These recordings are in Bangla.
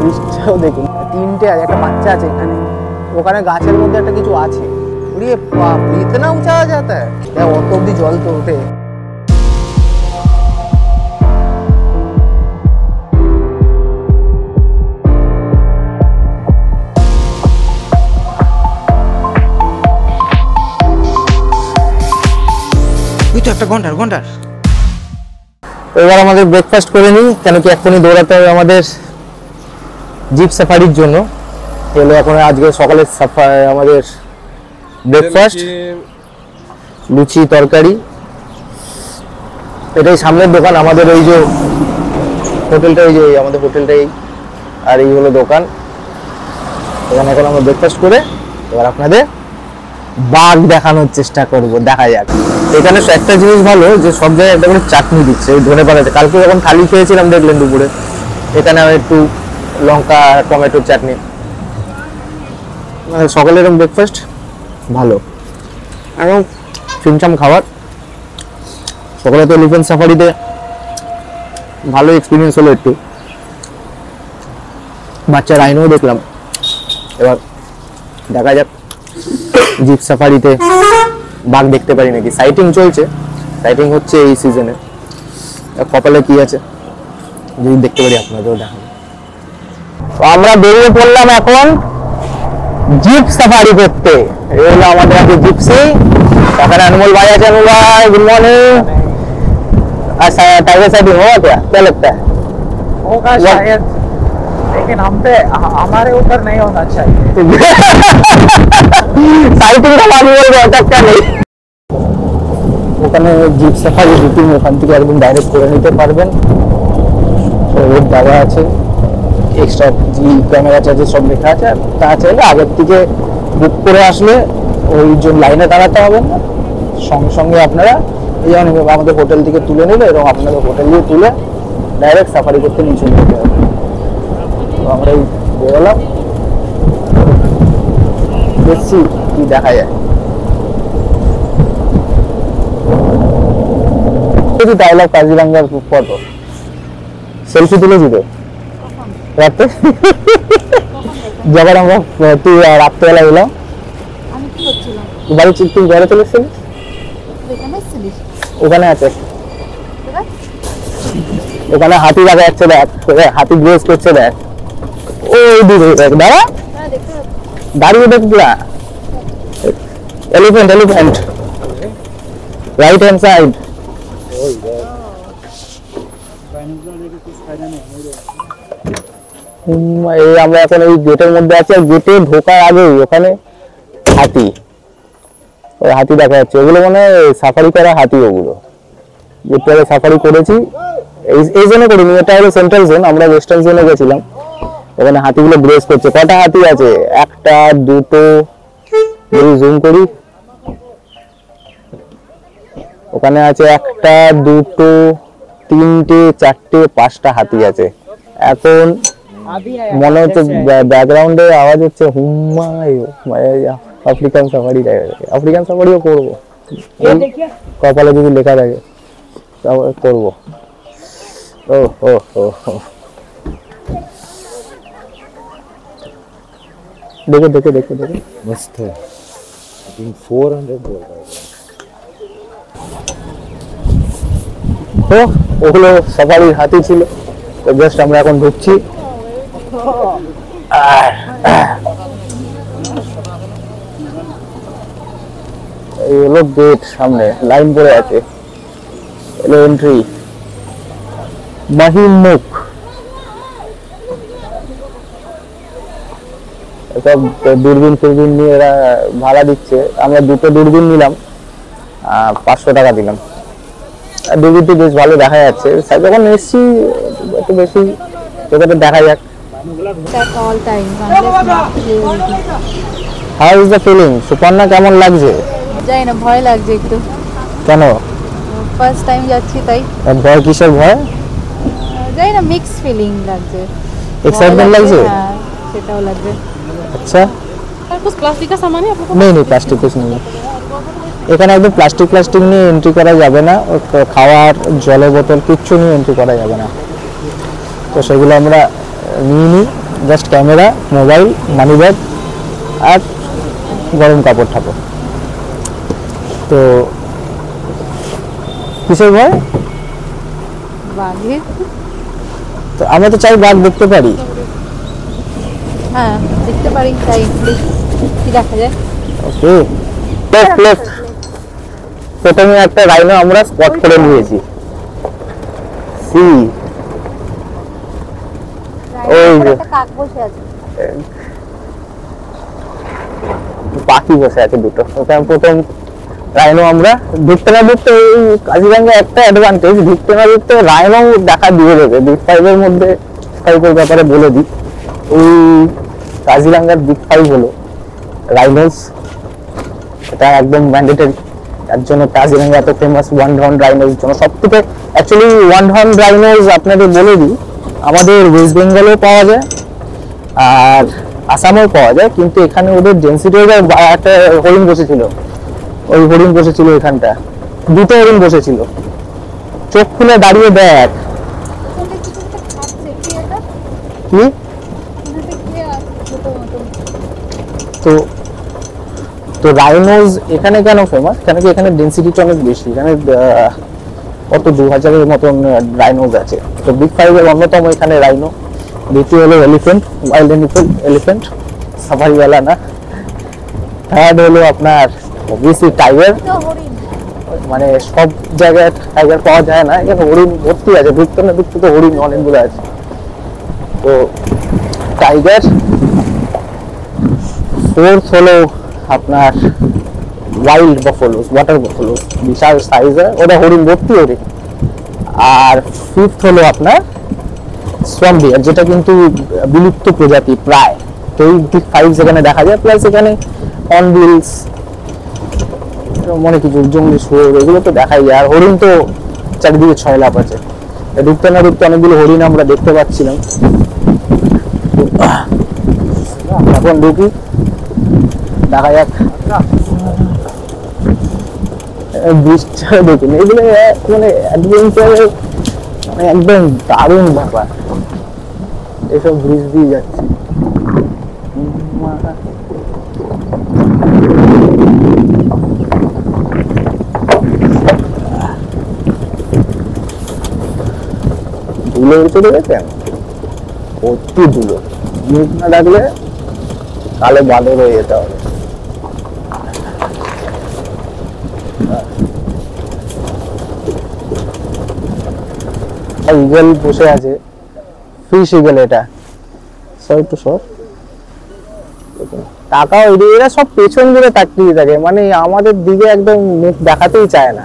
ব্রিজটাও দেখুন, তিনটে আছে, একটা বাচ্চা আছে এখানে, ওখানে গাছের মধ্যে একটা কিছু আছে। उड़िए बाप, इतना ऊंचा आ जाता है क्या? ऑटो भी जल तो उठे। একটা ঘন্টার এবার আমাদের ব্রেকফাস্ট করে নিই, কেন কি এখনই দৌড়াতে হবে আমাদের জিপ সাফারির জন্য। এলো এখন আজকে সকালের আমাদের ব্রেকফাস্ট, লুচি তরকারি। এটাই সামনের দোকান আমাদের, এই যে হোটেলটা, এই যে আমাদের হোটেলটাই, আর এই হলো দোকান। এখানে এখন আমরা ব্রেকফাস্ট করে এবার আপনাদের বাঘ দেখানোর চেষ্টা করব, দেখা যাক। এখানে একটা জিনিস ভালো যে সব জায়গায় একটা করে চাটনি দিচ্ছে, ধনে পাতাতে। কালকে যখন থালি খেয়েছিলাম দেখলেন দুপুরে, এখানে একটু লঙ্কা টমেটোর চাটনি। সকালের ব্রেকফাস্ট ভালো, এবং চুমচাম খাবার। সকালে তো এলিফ্যান্ট সাফারিতে ভালো এক্সপিরিয়েন্স হলো, একটু বাচ্চা রাইনোও দেখলাম। এবার দেখা যাক জিপ সাফারিতে বাঘ দেখতে পারি নাকি। সাইটিং চলছে, সাইটিং হচ্ছে এই সিজনে, কপালে কি আছে যদি দেখতে পারি আপনাদেরও দেখাবো। তো আমরা বেরিয়ে পড়লাম এখন জিপ সাফারি করতে। এই হলো আমাদের আগে জিপসি। এখানে अनमोल भाई আছে। अनमोल भाई गुड मॉर्निंग। अच्छा टाइगर साइडिंग हुआ क्या लगता है? होगा शायद, लेकिन हम पे हमारे ऊपर नहीं होना चाहिए। সাইটিং का मालूम हो गया तक क्या नहीं। ওখানে জিপ সাফারি বুকিং ওখান থেকে একদম ডাইরেক্ট করে নিতে পারবেন। সব জায়গা আছে, এক্সট্রা জি ক্যামেরা চার্জেস সব লেখা আছে। তা চাইলে আগের থেকে বুক করে আসলে ওই জন্য লাইনে দাঁড়াতে হবে না, সঙ্গে সঙ্গে আপনারা এই যেমন আমাদের হোটেল থেকে তুলে নেবে এবং আপনাদের হোটেল দিয়ে তুলে ডাইরেক্ট সাফারি করতে নিয়ে চলে যেতে হবে। তো আমরা এই বেরোলাম, দেখছি কি দেখা যায়। ডায়লগ কাজিরাঙ্গার ফটো সেলফি তুলেছি তো রাতে, যখন আমরা তুই রাত্রেবেলা এলাম। বাড়ি তুই ঘরে চলে এসেছিলিস? ওখানে আছে, ওখানে হাতি দেখা যাচ্ছে, দেখ হাতি গ্রেস করছে, দেখ ওই দিকে দেখ, দাঁড়া দাঁড়িয়ে দেখলা এলিফ্যান্ট রাইট হ্যান্ড সাইড। আমরা এখন এই গেটের মধ্যে আছি, আর গেটে ঢোকার আগেই ওখানে হাতি, ওই হাতি দেখা যাচ্ছে। ওগুলো মানে সাফারি করা হাতি, ওগুলো গেটে সাফারি করেছি এই জন্য করিনি। এটা হলো সেন্ট্রাল জোন, আমরা ওয়েস্টার্ন জোনে গেছিলাম। ওখানে হাতিগুলো গ্রেস করছে। কটা হাতি আছে? একটা, দুটো, জুম করি, ওখানে আছে একটা, দুটো, তিনটে, চারটে, পাঁচটা হাতি আছে। এখন মনে হচ্ছে ব্যাকগ্রাউন্ডে আওয়াজ হচ্ছে হুম্মা, আফ্রিকান সাফারি। আফ্রিকান সাফারিও করবো, কপালে যদি লেখা থাকে তাহলে করবো। ও ও ও देखो देखो देखो देखो मस्त है। आई थिंक 400 बोल रहा है। তো ওগুলো সাফারির হাতি ছিল। তো জাস্ট আমরা এখন ঢুকছি। এই হলো গেট, সামনে লাইন পড়ে আছে, এলো এন্ট্রি মাহিমুখ। সব দূরবীন ফিরবিন নিয়ে এরা ভাড়া দিচ্ছে। আমরা দুটো দূরবীন নিলাম, 500 টাকা দিলাম। দূরবীনটি বেশ ভালো দেখা যাচ্ছে। যখন এসছি একটু বেশি তোকে দেখা যাক। How is the feeling? Suparna কেমন লাগছে? যাই না, ভয় লাগছে একটু। কেন? ফার্স্ট টাইম যাচ্ছি তাই। ভয় কিসের ভয়? যাই না, মিক্স ফিলিং লাগছে। एक्साइटमेंट লাগছে? হ্যাঁ, সেটাও লাগছে। अच्छा, कुछ प्लास्टिक का सामान है आप लोगों को? नहीं नहीं प्लास्टिक कुछ नहीं है। এখানে একদম প্লাস্টিক নিয়ে এন্ট্রি করা যাবে না। খাওয়ার জলের বোতল কিচ্ছু নিয়ে এন্ট্রি করা যাবে না। তো সেগুলো আমরা নিইনি, just camera, mobile, money bag আর গরম কাপড় ঠাকুর। তো কিসের ভয়? বাঘের। তো আমরা তো চাই বাঘ দেখতে পারি। হ্যাঁ দেখতে পারি, তাই কি দেখা যায়। ওকে, লেফট। প্রথমে একটা রাইনো আমরা স্পট করে নিয়েছি। সি ওই যে একটা কাক বসে আছে। পাখি বসে আছে দুটো। ওখানে প্রথম রাইনো আমরা ঢুকতে না ঢুকতে, এই কাজিরাঙ্গা একটা অ্যাডভান্টেজ, ঢুকতে না ঢুকতে রাইনো দেখা দিয়ে দেবে। বিগ ফাইভের মধ্যে ফাইভের ব্যাপারে বলে দিই, ওই কাজিরাঙ্গার বিগ ফাইভ হলো রাইনোস, এটা একদম ম্যান্ডেটরি। তার জন্য কাজিরাঙ্গা এত ফেমাস ওয়ান হর্ন রাইনোর জন্য। সব থেকে অ্যাকচুয়ালি ওয়ান হর্ন রাইনোস আপনাদের বলে দিই, আমাদের ওয়েস্ট বেঙ্গলেও পাওয়া যায় আর আসামেও পাওয়া যায়, কিন্তু এখানে ওদের ডেন্সিটি, একটা হরিণ বসেছিল, ওই হরিণ বসেছিল এখানটা, দুটো হরিণ বসেছিল। চোখ খুলে দাঁড়িয়ে দেখ। কি তো তো রাইনোজ এখানে কেন ফেমাস? কেন কি এখানে ডেন্সিটিটা অনেক বেশি। এখানে কত 2000-এর মতন রাইনোজ আছে। তো বিগ ফাইভের অন্যতম এখানে রাইনো। দ্বিতীয় হলো এলিফেন্ট, ওয়াইল্ড এলিফেন্ট, সাফারিওয়ালা না। থার্ড হলো আপনার অবভিয়াসলি টাইগার। মানে সব জায়গায় টাইগার পাওয়া যায় না, এখানে হরিণ ভর্তি আছে। ঢুকতে না ঢুকতে তো হরিণ অনেকগুলো আছে। তো টাইগার। ফোর্থ হলো আপনার ওয়াইল্ড বাফেলোস, ওয়াটার বাফেলোস, বিশাল সাইজের, ওটা হরিণ ভর্তি হরিণ। আর ফিফথ হলো আপনার সোয়াম্প ডিয়ার, যেটা কিন্তু বিলুপ্ত প্রজাতি প্রায়। তো এই বিগ ফাইভ সেখানে দেখা যায়, প্লাস এখানে হর্নবিলস, মনে কিছু জঙ্গলি শুয়োর, এগুলো তো দেখাই যায়। আর হরিণ তো চারিদিকে ছয় লাভ আছে। ঢুকতে না ঢুকতে অনেকগুলো হরিণ আমরা দেখতে পাচ্ছিলাম। এখন ঢুকি, দেখা যাক। বৃষ্টিটা দেখুন, এগুলো মানে অ্যাডভেঞ্চারের মানে একদম দারুণ ব্যাপার। এসব ব্রিজ দিয়ে যাচ্ছে। ধুলো উঠে দেখেছেন, ভর্তি ধুলো। মুখ না ডাকলে কালে বাঁদর হয়ে যেতে হবে। ইগল বসে আছে, ফিশ ইগল এটা। একটু সর, টাকাও এরা সব পেছন দিকে তাকিয়ে থাকে, মানে আমাদের দিকে একদম মুখ দেখাতেই চায় না,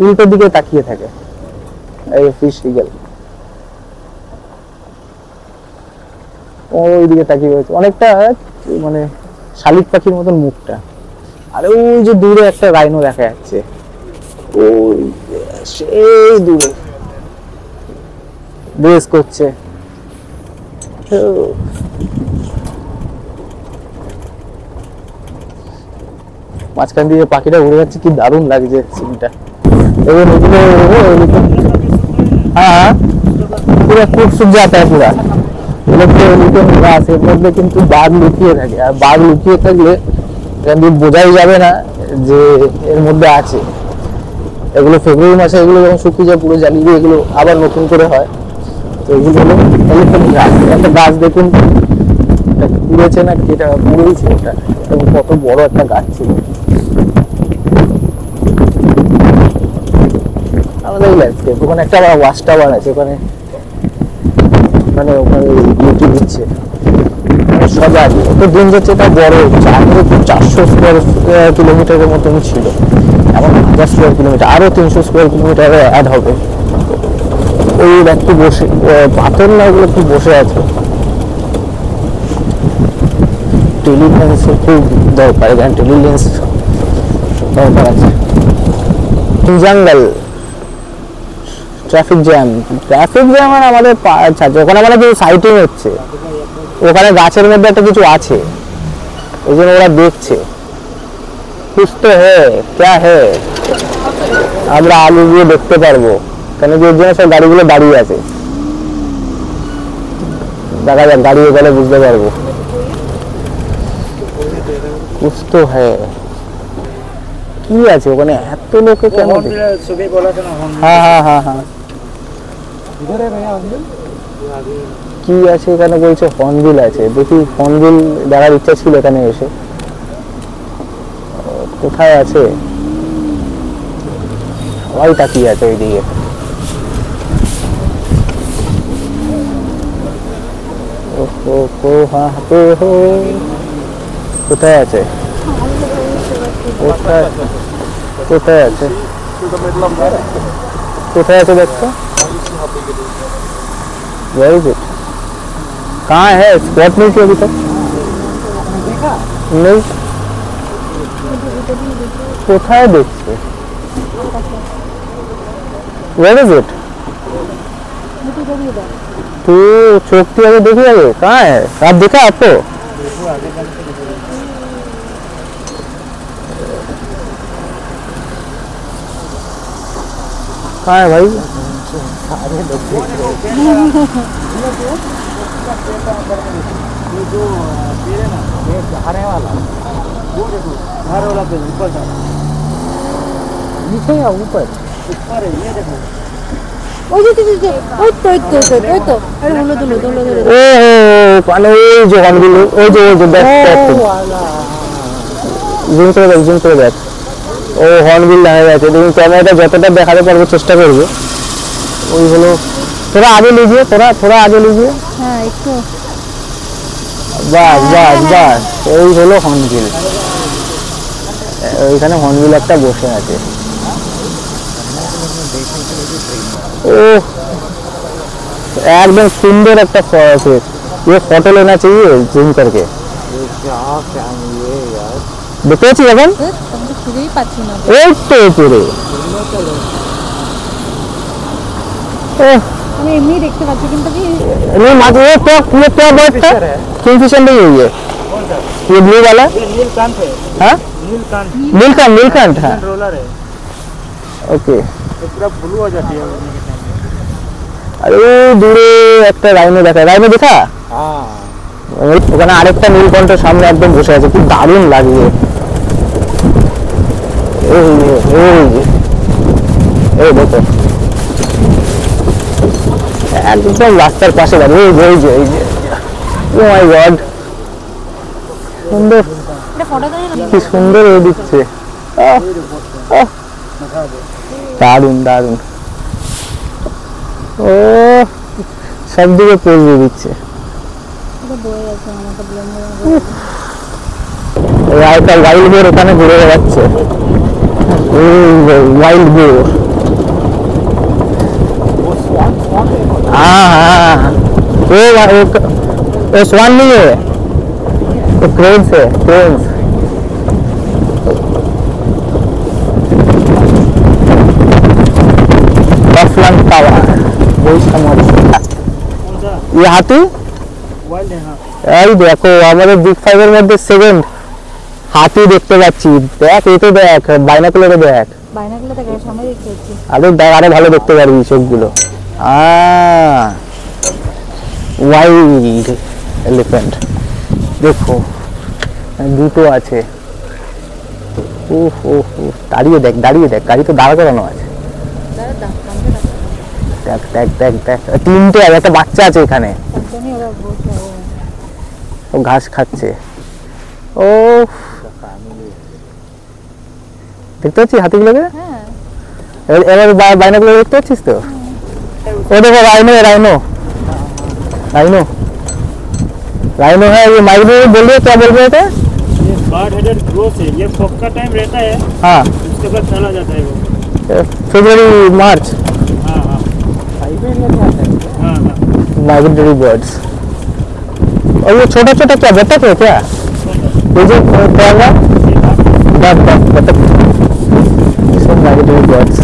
উল্টো দিকে তাকিয়ে থাকে। এই ফিশ ইগল ওই দিকে তাকিয়ে রয়েছে, অনেকটা মানে শালিক পাখির মতন মুখটা। আর ওই যে দূরে একটা রাইনো দেখা যাচ্ছে, ওই সেই দূরে রেস করছে। মাঝখান দিয়ে পাখিটা উড়ে যাচ্ছে, কি দারুণ লাগছে সিনটা। এবং এগুলো হ্যাঁ পুরো খুব সুজাত হয় পুরা। গাছ, এর মধ্যে কিন্তু বাঘ লুকিয়ে থাকে, আর বাঘ লুকিয়ে থাকলে বোঝাই যাবে না যে এর মধ্যে আছে। এগুলো ফেব্রুয়ারি মাসে এগুলো যখন শুকিয়ে যায় পুরো জ্বালিয়ে, এগুলো আবার নতুন করে হয়। তো এগুলো হলো এলিফ্যান্ট গাছ। একটা গাছ দেখুন পুড়েছে না, এটা পুড়েছে, এটা এবং কত বড় একটা গাছ ছিল। আমাদের ল্যান্ডস্কেপ, ওখানে একটা আবার ওয়াচ টাওয়ার আছে, ওখানে মানে ওখানে ডিউটি দিচ্ছে সজাগ। তো দিন যাচ্ছে, তা বড় হচ্ছে। আগে 400 স্কোয়ার কিলোমিটারের মতন ছিল, এমন 1000 স্কোয়ার কিলোমিটার, আরো 300 স্কোয়ার কিলোমিটার অ্যাড হবে। ওই একটু বসে পাথর না, ওগুলো একটু বসে আছে। টেলিলেন্স খুব দরকার, এখানে টেলিলেন্স দরকার আছে। জঙ্গল, ট্রাফিক জ্যাম আর আমাদের ওখানে মানে কিছু সাইটিং হচ্ছে, ওখানে গাছের মধ্যে একটা কিছু আছে, ওই জন্য ওরা দেখছে। কুছ তো ক্যা আমরা আলু দিয়ে দেখতে পারবো, কেন কি ওর জন্য সব গাড়িগুলো দাঁড়িয়ে আছে। দেখা যাক গাড়ি গেলে বুঝতে পারবো। कुछ तो है কি আছে ওখানে এত লোকে কেন? सुबह बोला था ना हम হ্যাঁ হ্যাঁ হ্যাঁ হ্যাঁ इधर है भैया हम কি আছে এখানে বলছে হর্নবিল আছে, দেখি হর্নবিল দেখার ইচ্ছা ছিল এখানে এসে। কোথায় আছে? সবাই তাকিয়ে আছে ওইদিকে। কোথায় আছে? কোথায় কোথায় আছে? কোথায় আছে দেখতো? Where is it? कहाँ है? स्पॉट नहीं थी अभी तक? नहीं। কোথায় দেখছে? Where is it? तू चौकती आगे देखी आगे कहाँ है? आप देखा आपको? कहाँ है भाई? हरे वाला वो देखो घर वाला पे ऊपर था नीचे या ऊपर ऊपर है ये देखो ওই যে ওই তো আরে হলো ও মানে ওই যে হর্নগুলো ওই যে ব্যাক জুম করে দেখ ও হর্নবিল দেখা যাচ্ছে। দেখুন ক্যামেরাটা যতটা দেখাতে পারবো চেষ্টা করবো। ওই হলো थोड़ा आगे लीजिए, थोड़ा आगे लीजिए। হ্যাঁ একটু বাস বাস বাস এই হলো হর্নবিল। ওইখানে হর্নবিল একটা বসে আছে। ও एकदम सुंदर একটা फॉरेस्ट। ये फोटो लेना चाहिए जूम करके। দেখতে পাচ্ছি এখন? আমি তো খুঁজেই পাচ্ছি না। এই তো পুরো আমি এমনি দেখতে পাচ্ছি কিন্তু কি नहीं मात्र ये क्या बर्ड था? किंगफिशर नहीं है ये ब्लू वाला? ये नीलकांठ है हाँ नीलकंठ है। रोलर है ओके ये पूरा ब्लू हो जाती है अरे দূরে একটা রাইনো দেখা हाँ ওখানে আরেকটা নীলকণ্ঠ সামনে একদম বসে আছে, কি দারুণ লাগছে। এই দেখো একদম রাস্তার পাশে দাঁড়িয়ে এই যে ও মাই গড সুন্দর, এটা ফটো দেয় না কি সুন্দর হয়ে দিচ্ছে। দারুণ দারুণ ও সব দিকে পোজ দিয়ে দিচ্ছে। এটা বয়ে আছে আমাকে ব্লেন্ডার একটা ওয়াইল্ড বোর ওখানে ঘুরে বেড়াচ্ছে। वाइल्ड बोर हाँ वो स्वान नहीं है, वो क्रेन्स है, क्रेन्स। बफलन टावर बहुत समझ ये हाथी वाइल्ड है हाँ এই দেখো আমাদের বিগ ফাইভের মধ্যে সেকেন্ড হাতি দেখতে পাচ্ছি। দেখ এই তো দেখ বাইনাকুলারে দেখ, বাইনাগুলো থেকে সামনে দেখতে পাচ্ছি। আরে দেখ আরো ভালো দেখতে পারবি চোখগুলো। ওয়াইল্ড এলিফ্যান্ট দেখো দুটো আছে। দাঁড়িয়ে দেখ গাড়ি তো দাঁড়া করানো আছে। দেখ দেখ দেখ দেখ তিনটে আর একটা বাচ্চা আছে এখানে, একদমই ওরা বসে ও ঘাস খাচ্ছে। ও দেখতে পাচ্ছিস হাতিগুলোকে? হ্যাঁ এবার বাইনাগুলো দেখতে পাচ্ছিস তো? ও দেখো রাइनो है। ये माइक में बोल रहे क्या बोल रहे थे? ये बर्ड हेडेड ग्रोथ है, ये फॉग का टाइम रहता है हाँ उसके बाद चला जाता है वो। फरवरी मार्च हाँ हाँ साइबेरिया में आता है हाँ हाँ माइग्रेटरी बर्ड्स। और ये छोटा छोटा क्या बतख है क्या? ये जो तैरना बतख सब माइग्रेटरी बर्ड्स।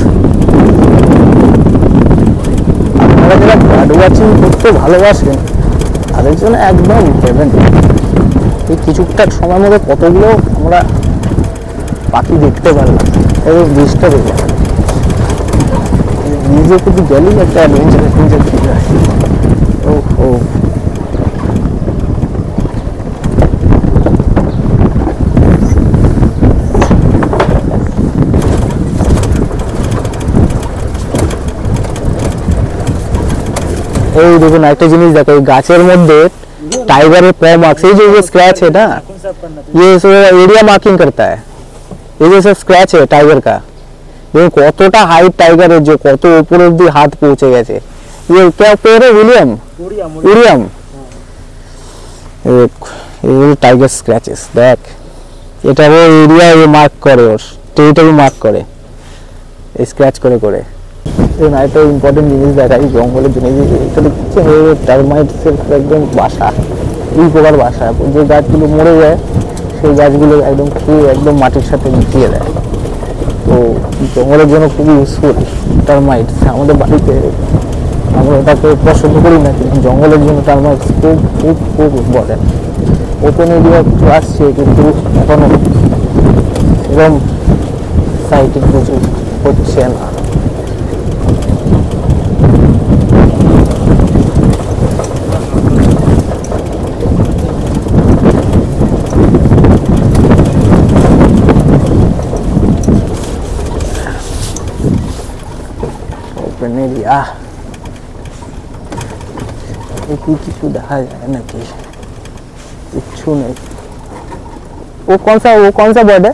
আপনারা যারা বার্ড ওয়াচিং করতে ভালোবাসেন তাদের জন্য একদম হেভেন। এই কিছুটা সময়ের মধ্যে কতগুলো আমরা পাখি দেখতে পারলাম, এবং বৃষ্টি হয়ে যায় নিজে কিন্তু গেলেই একটা অ্যাডভেঞ্চার ফিল হয়। ও এই দেখুন একটা জিনিস দেখো, এই গাছের মধ্যে टाइगर पॉ मार्क्स, ये जो स्क्रैच है ना, ये एरिया मार्किंग करता है। ये जो स्क्रैच है टाइगर का, ये কতটা হাইট টাইগারের, যে কত উপর অবধি হাত পৌঁছে গেছে। ये क्या पेड़ है? विलियम विलियम ये टाइगर स्क्रैचेस देख, এটা ও এরিয়া মার্ক করে, ওর টেরিটরি মার্ক করে স্ক্র্যাচ করে করে। এই একটা ইম্পর্টেন্ট জিনিস দেখাই, জঙ্গলের জিনিস এটা হচ্ছে টার্মাইটসের একদম বাসা, এই প্রকার বাসা। যে গাছগুলো মরে যায় সেই গাছগুলো একদম খেয়ে একদম মাটির সাথে মিশিয়ে দেয়। তো জঙ্গলের জন্য খুবই ইউজফুল টার্মাইটস। আমাদের বাড়িতে আমরা ওটাকে পছন্দ করি না, কিন্তু জঙ্গলের জন্য টার্মাইটস খুব খুব খুব ইম্পর্টেন্ট। ওপেন এরিয়া কিছু আসছে, কিন্তু এখনো এরকম সাইটিং কিছু হচ্ছে না। ওপেন এরিয়া কিছু দেখা যায় নাকি? कुछ नहीं। वो कौन सा बर्ड है?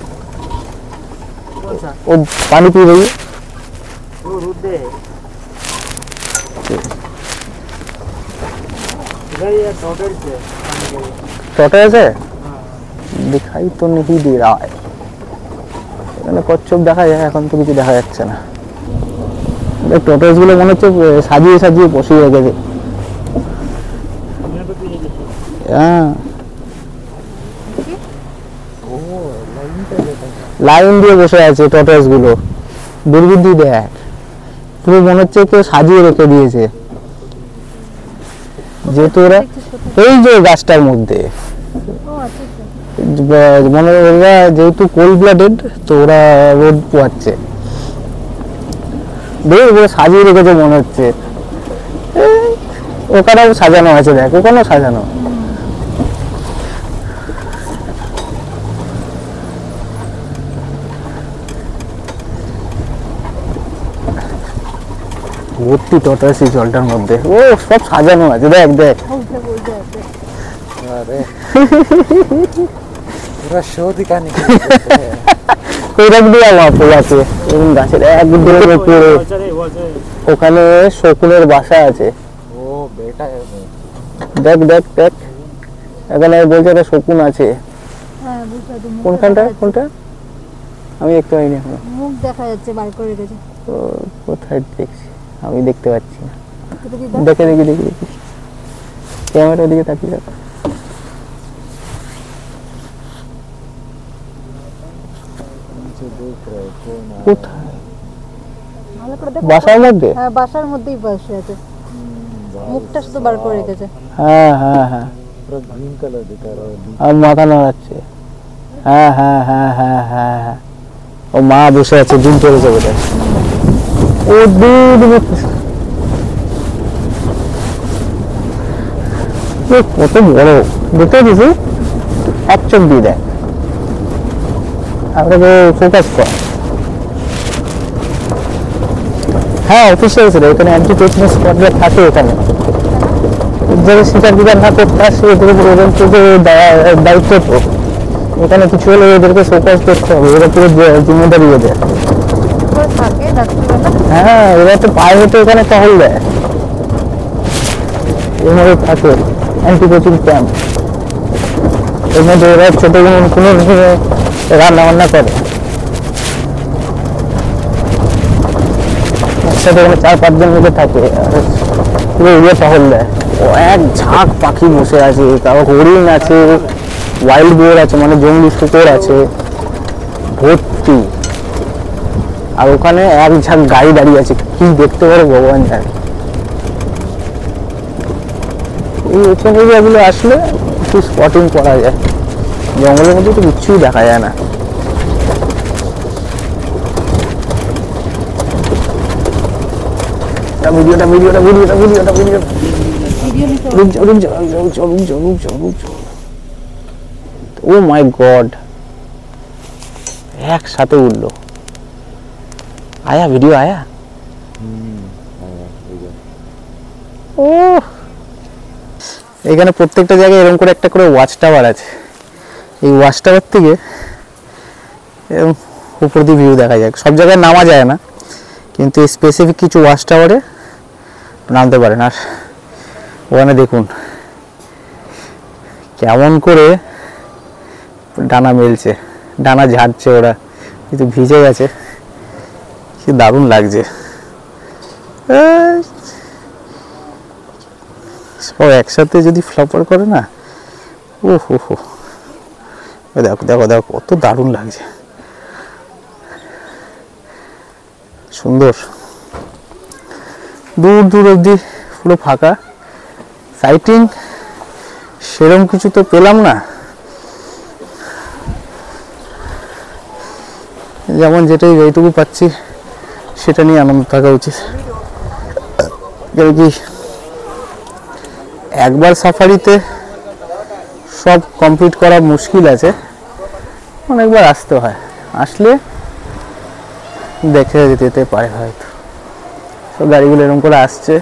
वो पानी पी रही है, वो रुद्दे है। इधर ये टॉर्टोइस है, टॉर्टोइस है, दिखाई तो नहीं दे रहा है। এখানে কচ্ছপ দেখা যায়, এখন তো কিছু দেখা যাচ্ছে না। টর্টয়েস গুলো মনে হচ্ছে সাজিয়ে সাজিয়ে বসে গেছে। হ্যাঁ, লাইন দিয়ে বসে আছে টর্টয়েস গুলো, দূরবীন দিয়ে দেখ, পুরো মনে হচ্ছে কেউ সাজিয়ে রেখে দিয়েছে। যেহেতু ওরা এই যে গাছটার মধ্যে মনে ওরা যেহেতু কোল্ড ব্লাডেড, তো ওরা রোদ পোয়াচ্ছে, দেখ ওরা সাজিয়ে রেখেছে মনে হচ্ছে। ওখানেও সাজানো আছে, দেখ ওখানেও সাজানো। ভর্তি টর্টয়েস এই জলটার মধ্যে, ও সব সাজানো আছে, দেখ দেখ। अरे पूरा शो दिखाने के कोई रख दिया वहाँ पे जाके গাছের একদম উপরে, ওখানে শকুনের বাসা আছে। वो बेटा है वो। দেখ দেখ দেখ, এখানে বলছে একটা শকুন আছে। হ্যাঁ বুঝতে পারছি। কোনখানটা কোনটা আমি দেখতে পাইনি এখন। মুখ দেখা যাচ্ছে, বার করে রেখেছে। তো কোথায় দেখছি আমি দেখতে পাচ্ছি না। দেখি দেখে দেখি দেখি দেখি, ক্যামেরার দিকে তাকিয়ে দেখ। देख रहे कौन आ কোথায়? ভালো করে দেখ। বাসার মধ্যে? হ্যাঁ বাসার মধ্যেই বসে আছে, মুখটা শুধু বার করে রেখেছে। হ্যাঁ হ্যাঁ হ্যাঁ, पूरा ग्रीन कलर दिखा रहा है। আর মাথা নাড়াচ্ছে। হ্যাঁ হ্যাঁ হ্যাঁ হ্যাঁ হ্যাঁ হ্যাঁ, ও মা বসে আছে, ডিম পেড়েছে বোধহয়। ও দুধ কত বড় দেখতে দিছি, এক চোখ দিয়ে দেখ, আপনাকে ফোকাস কর। হ্যাঁ অফিসিয়াল ছিল, এখানে অ্যান্টি পোচিং স্পটরা থাকে। এখানে যারা শিকার বিকার না করতে আসে, এদের উপর ওদের থেকে দায়িত্ব। তো এখানে কিছু হলে এদেরকে ফোকাস করতে হবে, এরা পুরো জিম্মেদারি এদের। থাকে রাত্রিবেলা। হ্যাঁ, এরা তো পায়ে হেঁটে এখানে টহল দেয়, এর মধ্যে থাকে অ্যান্টি পোচিং ক্যাম্প। এর মধ্যে এরা ছোট কোনো রান্না বান্না করে, একসাথে এখানে 4-5 জন মিলে থাকে, পুরো এরিয়া টহল দেয়। ও এক ঝাঁক পাখি বসে আছে, তারপর হরিণ আছে, ওয়াইল্ড বোর আছে, মানে জঙ্গলি শুকর আছে ভর্তি। আর ওখানে এক ঝাঁক গাড়ি দাঁড়িয়ে আছে, কি দেখতে পারো ভগবান জানে। এই ওপেন এরিয়াগুলো আসলে একটু স্পটিং করা যায়, জঙ্গলের মধ্যে তো কিচ্ছুই দেখা যায় না। ভিডিওটা ভিডিওটা ভিডিওটা ভিডিওটা ভিডিওটা ও মাই গড, একসাথে উঠলো। आया वीडियो आया? आया, ও এখানে প্রত্যেকটা জায়গায় এরকম করে একটা করে ওয়াচ টাওয়ার আছে। এই ওয়াচ টাওয়ার থেকে এরকম উপর দিয়ে ভিউ দেখা যায়। সব জায়গায় নামা যায় না, কিন্তু স্পেসিফিক কিছু ওয়াচ টাওয়ারে নামতে পারেন। আর ওখানে দেখুন কেমন করে ডানা মেলছে, ডানা ঝাড়ছে ওরা, কিন্তু ভিজে গেছে, কি দারুণ লাগছে। সব একসাথে যদি ফ্লাপার করে না, ও হো হো, দেখো দেখো দেখো কত দারুণ লাগছে, সুন্দর। দূর দূর অবধি পুরো ফাঁকা, সাইটিং সেরকম কিছু তো পেলাম না, যেমন যেটুকু পাচ্ছি সেটা নিয়ে আনন্দ থাকা উচিত। কি একবার সাফারিতে সব কমপ্লিট করা মুশকিল আছে, অনেকবার আসতে হয়, আসলে দেখে যেতে পারে হয়তো। সব গাড়িগুলো এরকম করে আসছে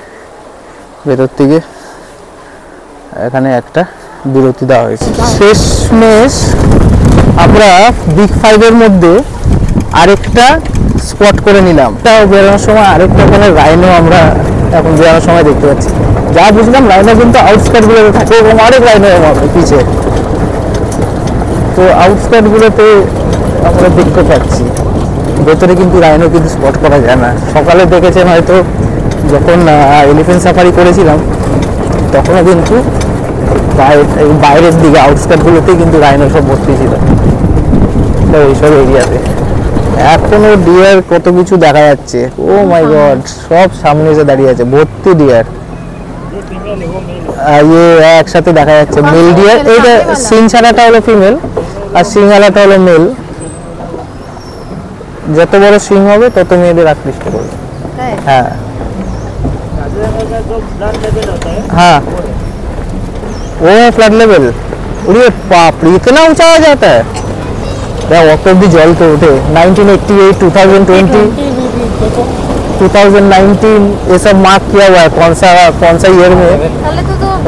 ভেতর থেকে, এখানে একটা বিরতি দেওয়া হয়েছে। শেষমেশ আমরা বিগ 5 এর মধ্যে আরেকটা স্পট করে নিলাম। তাও বেরোনোর সময় আরেকটা মানে রাইনো আমরা এখন বেরোনোর সময় দেখতে পাচ্ছি। যা বুঝলাম রাইনো কিন্তু আউটস্কার্টগুলোতে থাকে এবং অনেক রাইনো হবে পিছে, তো আউটস্কার্টগুলোতে আমরা দেখতে পাচ্ছি, ভেতরে কিন্তু রাইনো কিন্তু স্পট করা যায় না। সকালে দেখেছেন হয়তো যখন এলিফ্যান্ট সাফারি করেছিলাম তখনও কিন্তু বাইরের দিকে আউটস্কার্টগুলোতেই কিন্তু রাইনো সব ভর্তি ছিল এইসব এরিয়াতে। এখনো ডিয়ার কত কিছু দেখা যাচ্ছে, ও মাই গড, সব সামনে এসে দাঁড়িয়ে আছে ভর্তি ডিয়ার। একসাথে দেখা যাচ্ছে মেল ডিয়ার, এইটা সিং ছাড়াটা হলো ফিমেল আর সিংহালাটা হলো মেল। যত বড় সিং হবে তত মেয়েদের আকৃষ্ট করবে। হ্যাঁ हाँ वो फ्लड लेवल, अरे बाप रे इतना ऊंचा आ जाता है यार। ऑक्टोबर भी जल तो उठे 1988, 2020, 2019 ये सब मार्क किया हुआ है कौन सा ईयर में। তাহলে তো সব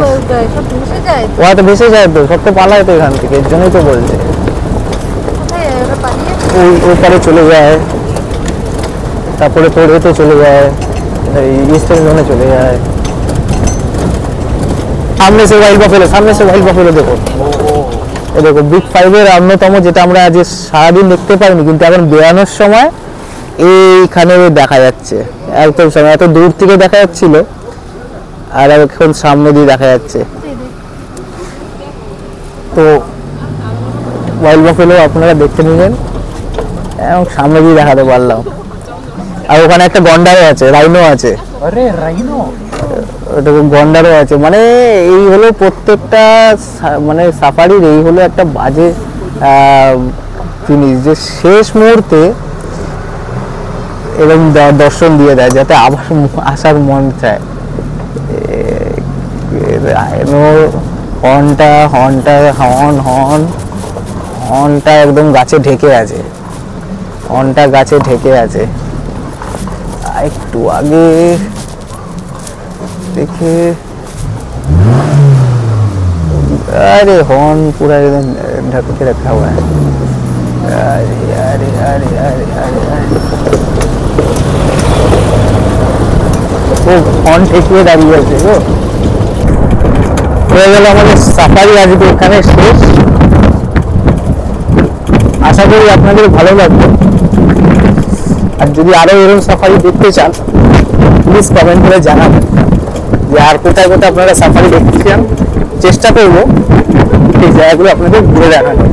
ভেসে যায়। वहाँ तो ভেসে যায়, তো সব তো পালায় তো এখান থেকে, এর জন্যই তো বলছে। কোথায় ওরা পালিয়ে? ওই ওপারে চলে যায়, তারপরে পড়েতে চলে যায়, ইস্টার্ন জোনে চলে যায়। সামনে সে ওয়াইল্ড বাফেলো দেখো, এ দেখো বিগ 5 এর অন্যতম, যেটা আমরা আজ সারাদিন দেখতে পাইনি, কিন্তু এখন বেরানোর সময় এইখানে দেখা যাচ্ছে একদম সামনে, এত দূর থেকে দেখা যাচ্ছিল আর এখন সামনে দিয়ে দেখা যাচ্ছে। তো ওয়াইল্ড বাফেলো আপনারা দেখতে নিলেন এবং সামনে দিয়ে দেখাতে পারলাম। আর ওখানে একটা গন্ডারও আছে, রাইনো আছে, अरे राइनो ওটা গন্ডারও আছে। মানে এই হলো প্রত্যেকটা মানে সাফারির এই হলো একটা বাজে জিনিস, যে শেষ মুহূর্তে এরকম দর্শন দিয়ে দেয় যাতে আবার আসার মন চায়। রাইনো হর্নটা একদম গাছে ঢেকে আছে, হর্নটা গাছে ঢেকে আছে। একটু আগে দেখে अरे हॉर्न पूरा एकदम ढक के रखा हुआ है। अरे अरे अरे अरे अरे वो हॉर्न ঠেকিয়ে দাঁড়িয়ে আছে গো। হয়ে গেল আমাদের সাফারি আজকে এখানে শেষ। আশা করি আপনাদের ভালো লাগবে, আর যদি আরো এরকম সাফারি দেখতে চান প্লিজ কমেন্ট করে জানাবেন যে আর কোথায় কোথায় আপনারা সাফারি দেখতে চান। চেষ্টা করবো এই জায়গাগুলো আপনাদের ঘুরে দেখানো।